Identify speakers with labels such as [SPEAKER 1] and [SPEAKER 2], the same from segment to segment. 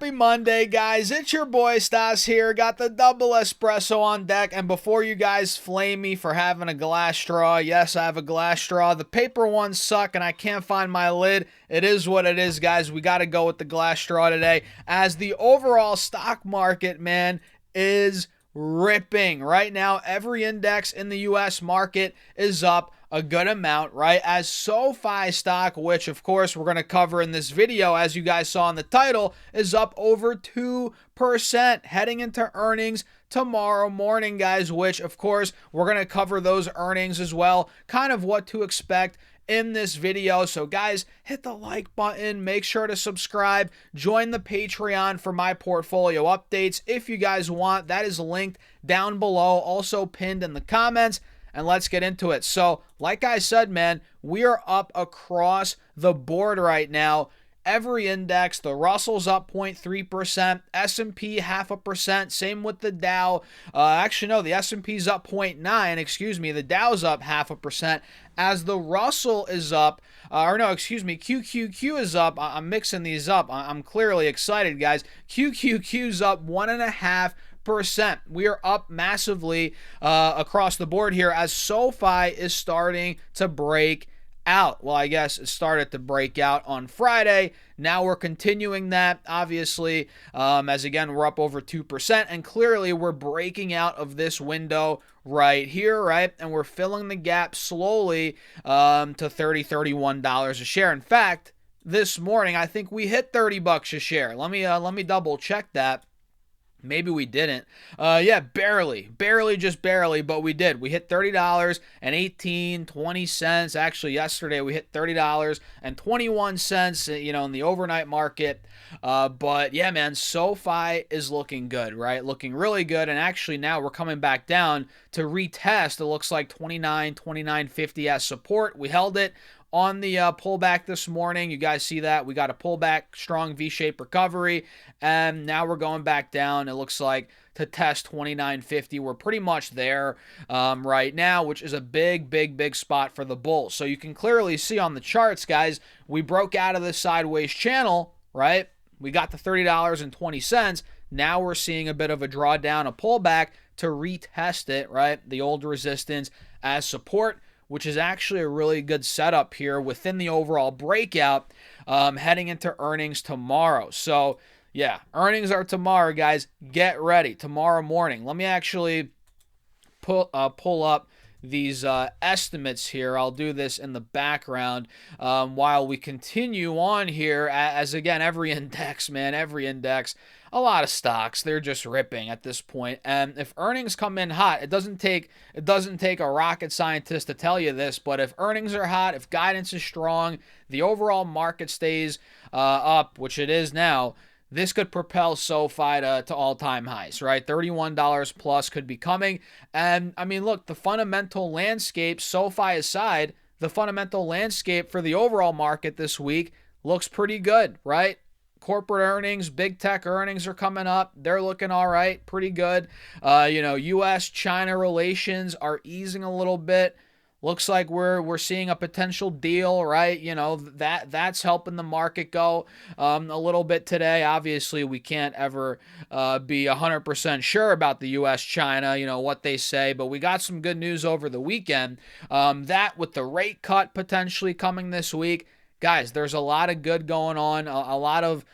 [SPEAKER 1] Happy Monday, guys. It's your boy Stas here. Got the double espresso on deck. And before you guys flame me for having a glass straw, yes, I have a glass straw. The paper ones suck and I can't find my lid. It is what it is, guys. We got to go with the glass straw today as the overall stock market, man, is ripping. Right now, every index in the U.S. market is up a good amount, right? As Sofi stock, which of course we're going to cover in this video, as you guys saw in the title, is up over 2% heading into earnings tomorrow morning, guys, which of course we're going to cover those earnings as well, kind of what to expect in this video. So guys, hit the like button, make sure to subscribe, join the Patreon for my portfolio updates if you guys want. That is linked down below, also pinned in the comments. And let's get into it. So, like I said, man, we are up across the board right now. Every index, the Russell's up 0.3%, S&P 0.5%, same with the Dow. Actually, no, the S&P's up 0.9%, excuse me, the Dow's up 0.5%, as the Russell is up, QQQ is up. I'm mixing these up. I'm clearly excited, guys. QQQ's up 1.5%. We are up massively across the board here as SoFi is starting to break out. Well, I guess it started to break out on Friday. Now we're continuing that, obviously, as again, we're up over 2%, and clearly we're breaking out of this window right here, right? And we're filling the gap slowly to $30, $31 a share. In fact, this morning, I think we hit $30 a share. Let me double check that. Maybe we didn't. Yeah, barely, just barely, but we did. We hit $30.20. Actually, yesterday we hit $30.21, in the overnight market. But yeah, man, SoFi is looking good, right? Looking really good. And actually now we're coming back down to retest. It looks like 29.50 as support. We held it on the pullback this morning. You guys see that? We got a pullback, strong V-shaped recovery, and now we're going back down, it looks like, to test 29.50. We're pretty much there right now, which is a big spot for the bulls. So you can clearly see on the charts, guys, we broke out of this sideways channel, right? We got to $30.20. Now we're seeing a bit of a drawdown, a pullback to retest it, right? The old resistance as support, which is actually a really good setup here within the overall breakout heading into earnings tomorrow. So, yeah, earnings are tomorrow, guys. Get ready tomorrow morning. Let me actually pull up these estimates here. I'll do this in the background while we continue on here, as again, every index, a lot of stocks, they're just ripping at this point. And if earnings come in hot, it doesn't take a rocket scientist to tell you this, but if earnings are hot, if guidance is strong, the overall market stays up, which it is now, this could propel SoFi to all-time highs, right? $31 plus could be coming. And, I mean, look, the fundamental landscape, SoFi aside, the fundamental landscape for the overall market this week looks pretty good, right? Corporate earnings, big tech earnings are coming up. They're looking all right, pretty good. U.S.-China relations are easing a little bit. Looks like we're seeing a potential deal, right? That's helping the market go a little bit today. Obviously, we can't ever be 100% sure about the U.S.-China, what they say, but we got some good news over the weekend. That with the rate cut potentially coming this week. Guys, there's a lot of good going on, a lot of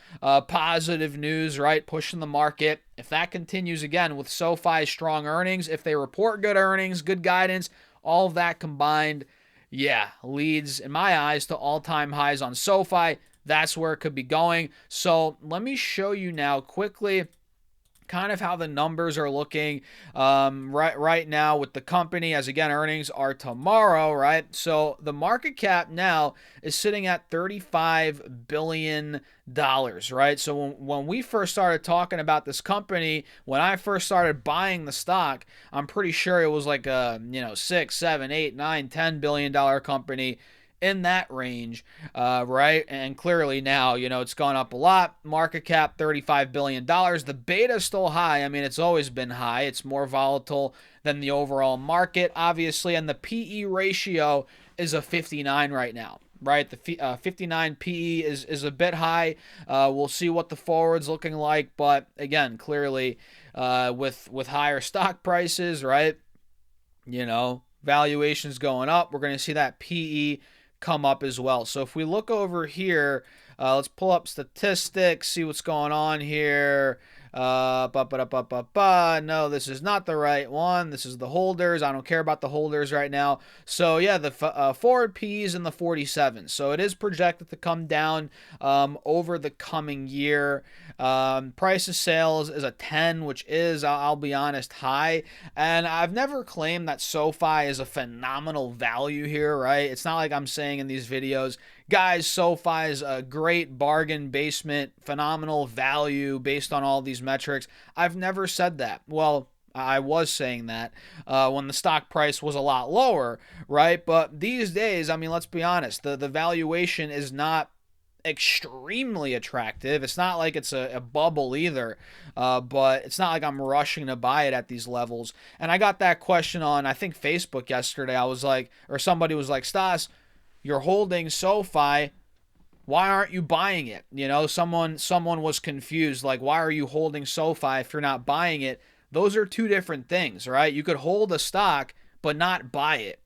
[SPEAKER 1] positive news, right, pushing the market. If that continues again with SoFi's strong earnings, if they report good earnings, good guidance, all of that combined, yeah, leads, in my eyes, to all-time highs on SoFi. That's where it could be going. So let me show you now quickly kind of how the numbers are looking right now with the company, as again, earnings are tomorrow, right? So the market cap now is sitting at $35 billion, right? So when we first started talking about this company, when I first started buying the stock, I'm pretty sure it was like a, $6, $7, $8, $9, $10 billion company, in that range, right? And clearly now, it's gone up a lot. Market cap, $35 billion. The beta is still high. I mean, it's always been high. It's more volatile than the overall market, obviously. And the PE ratio is a 59 right now. right? The 59 PE is a bit high. We'll see what the forward's looking like, but again, clearly, with higher stock prices, right? Valuations going up. We're going to see that PE come up as well. So if we look over here, let's pull up statistics, see what's going on here. No, this is not the right one. This is the holders. I don't care about the holders right now. So yeah, the forward P is in the 47. So it is projected to come down over the coming year. Price of sales is a 10, which is, I'll be honest, high. And I've never claimed that SoFi is a phenomenal value here, right? It's not like I'm saying in these videos, guys, SoFi is a great bargain basement, phenomenal value based on all these metrics. I've never said that. Well, I was saying that when the stock price was a lot lower, right? But these days, I mean, let's be honest, the valuation is not extremely attractive. It's not like it's a bubble either, but it's not like I'm rushing to buy it at these levels. And I got that question on, I think, Facebook yesterday. I was like, or somebody was like, Stas, you're holding SoFi. Why aren't you buying it? Someone was confused. Like, why are you holding SoFi if you're not buying it? Those are two different things, right? You could hold a stock but not buy it,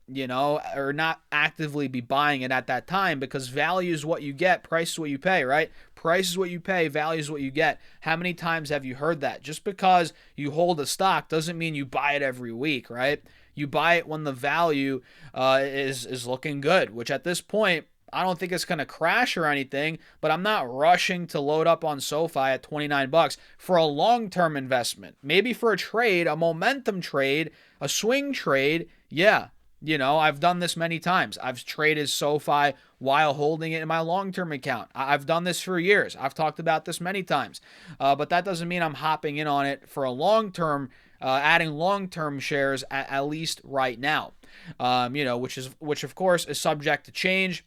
[SPEAKER 1] or not actively be buying it at that time, because value is what you get, price is what you pay, right? Price is what you pay, value is what you get. How many times have you heard that? Just because you hold a stock doesn't mean you buy it every week, right? You buy it when the value is looking good, which at this point, I don't think it's going to crash or anything, but I'm not rushing to load up on SoFi at 29 bucks for a long-term investment. Maybe for a trade, a momentum trade, a swing trade. Yeah, I've done this many times. I've traded SoFi while holding it in my long-term account. I've done this for years. I've talked about this many times. But that doesn't mean I'm hopping in on it for a long-term, adding long-term shares at least right now. Which of course is subject to change.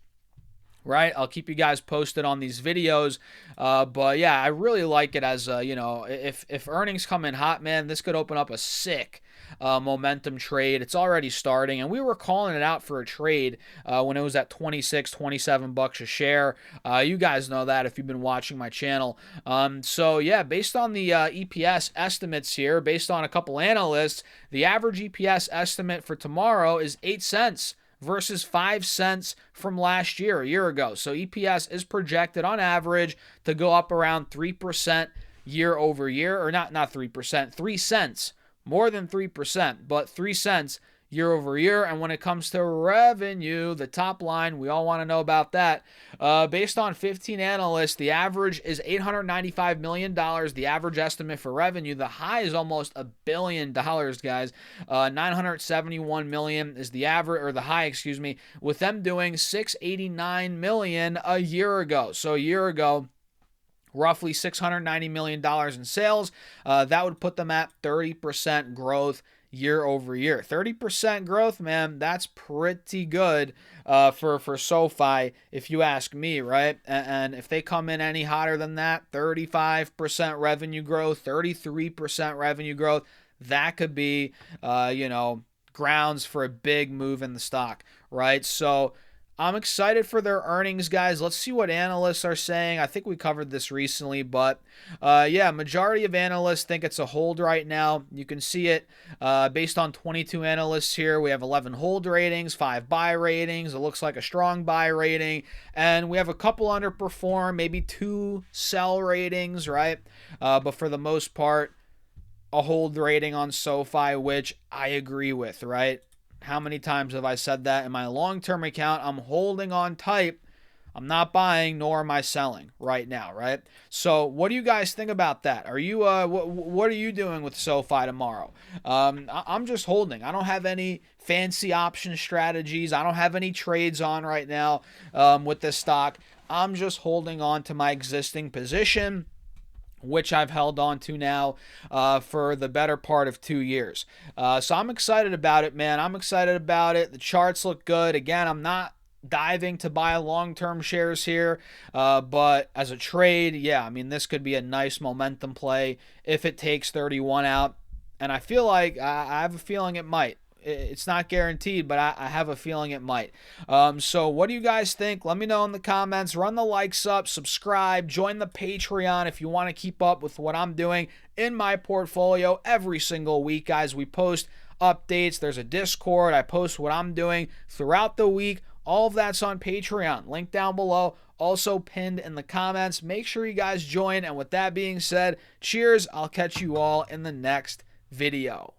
[SPEAKER 1] Right, I'll keep you guys posted on these videos, but yeah, I really like it as if earnings come in hot, man, this could open up a sick momentum trade. It's already starting, and we were calling it out for a trade when it was at 26, 27 bucks a share. You guys know that if you've been watching my channel. So yeah, based on the EPS estimates here, based on a couple analysts, the average EPS estimate for tomorrow is 8 cents. Versus 5 cents from last year, a year ago. So EPS is projected on average to go up around 3% year over year, or not 3%, 3 cents, more than 3%, but 3 cents year over year. And when it comes to revenue, the top line, we all want to know about that. Based on 15 analysts, the average is $895 million. The average estimate for revenue, the high is almost $1 billion, guys. 971 million is the average, or the high, excuse me, with them doing 689 million a year ago. So a year ago, roughly $690 million in sales. That would put them at 30% growth year over year. 30% growth, man, that's pretty good for SoFi, if you ask me, right? And if they come in any hotter than that, 35% revenue growth, 33% revenue growth, that could be, grounds for a big move in the stock, right? So I'm excited for their earnings, guys. Let's see what analysts are saying. I think we covered this recently, but yeah, majority of analysts think it's a hold right now. You can see it based on 22 analysts here. We have 11 hold ratings, 5 buy ratings. It looks like a strong buy rating, and we have a couple underperform, maybe 2 sell ratings, right? But for the most part, a hold rating on SoFi, which I agree with, right? How many times have I said that in my long-term account? I'm holding on tight. I'm not buying, nor am I selling right now, right? So what do you guys think about that? Are you what are you doing with SoFi tomorrow? I'm just holding. I don't have any fancy option strategies. I don't have any trades on right now with this stock. I'm just holding on to my existing position, which I've held on to now for the better part of 2 years. So I'm excited about it, man. I'm excited about it. The charts look good. Again, I'm not diving to buy long-term shares here, but as a trade, yeah, I mean, this could be a nice momentum play if it takes 31 out, and I feel like I have a feeling it might. It's not guaranteed, but I have a feeling it might. So what do you guys think? Let me know in the comments. Run the likes up, subscribe, join the Patreon if you want to keep up with what I'm doing in my portfolio every single week, guys. We post updates. There's a Discord. I post what I'm doing throughout the week. All of that's on Patreon. Link down below. Also pinned in the comments. Make sure you guys join. And with that being said, cheers. I'll catch you all in the next video.